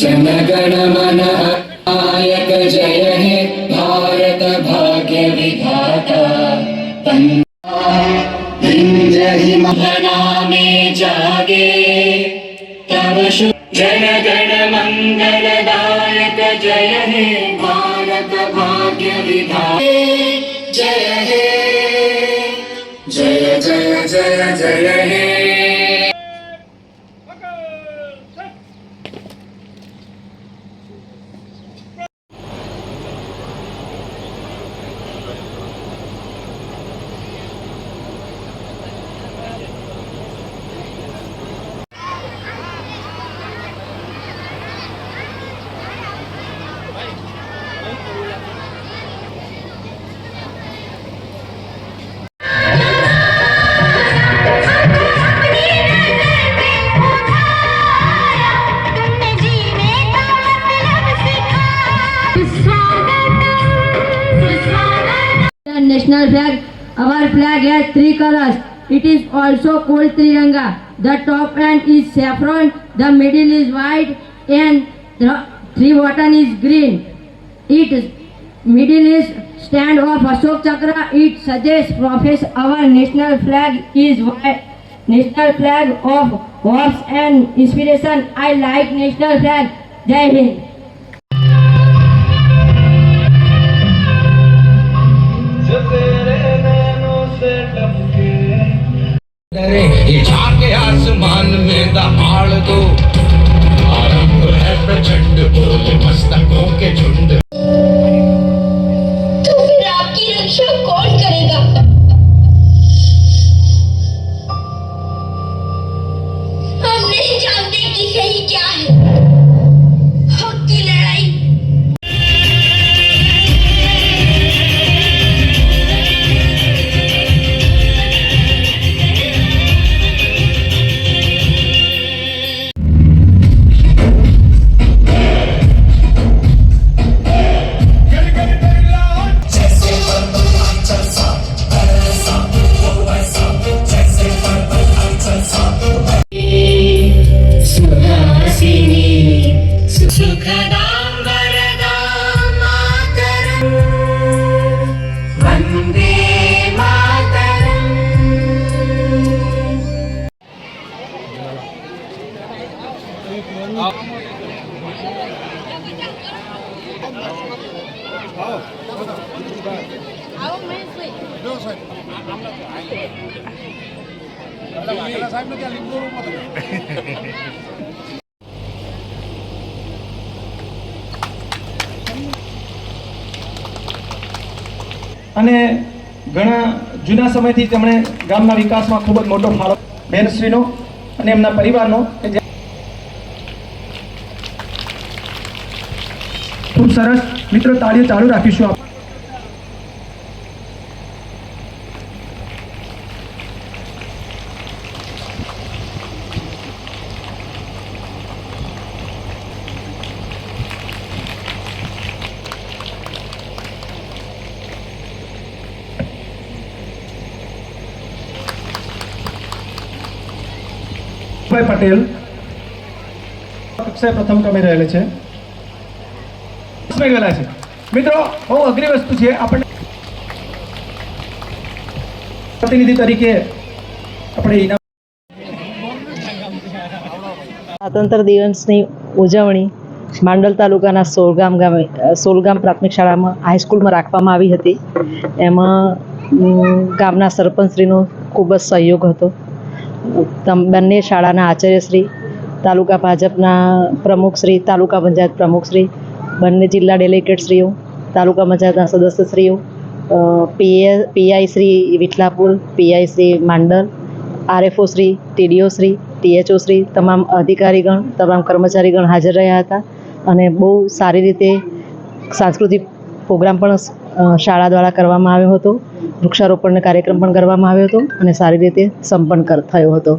जनगण मन नायक जय हे भारत भाग्य विधाता हिंदही महना में जागे तब जनगण मंगलदायक जय हे भारत भाग्य विधाता जय हे जय जय जय जय हे। National flag. Our flag has three colors. It is also called Triranga. The top end is saffron, the middle is white, and the three bottom is green. Its middle is stand of Ashok Chakra. It suggests profess. Our national flag is white. National flag of hopes and inspiration. I like national flag. Jai Hind. ये झाके आसमान में दहाड़ दो आरंभ है प्रचंड बोले मस्तकों के झुंड। तो फिर आपकी रक्षा कौन करेगा? हम नहीं जानते कि सही क्या है। हक की लड़ाई અને ઘણા જૂના સમયથી તેમણે ગામના વિકાસમાં ખૂબ જ મોટો ફાળો બેનશ્રીનો અને એમના પરિવારનો ખૂબ સરસ મિત્રો તાળીઓ ચાલુ રાખીશું આપ પટેલ કક્ષાએ પ્રથમ ક્રમે રહેલા છે મેળવેલા છે મિત્રો બહુ અઘરી વસ્તુ છે આપણે પ્રતિનિધિ તરીકે આપણે સ્વાતંત્ર્ય દિવસની ઉજવણી માંડલ તાલુકાના સોલગામ પ્રાથમિક શાળામાં હાઈસ્કૂલમાં રાખવામાં આવી હતી। એમાં ગામના સરપંચશ્રીનો ખૂબ જ સહયોગ હતો। બંને શાળાના આચાર્યશ્રી, તાલુકા ભાજપના પ્રમુખશ્રી, તાલુકા પંચાયત પ્રમુખશ્રી, બંને જિલ્લા ડેલિગેટશ્રીઓ, તાલુકા પંચાયતના સદસ્યશ્રીઓ, PI Shri Vithalapur, PI Shri Mandal, RFO Shri, TDO Shri, THO Shri, તમામ અધિકારીગણ, તમામ કર્મચારીગણ હાજર રહ્યા હતા અને બહુ સારી રીતે સાંસ્કૃતિક પ્રોગ્રામ પણ શાળા દ્વારા કરવામાં આવ્યો હતો। વૃક્ષારોપણનો કાર્યક્રમ પણ કરવામાં આવ્યો હતો અને સારી રીતે સંપન્ન થયો હતો।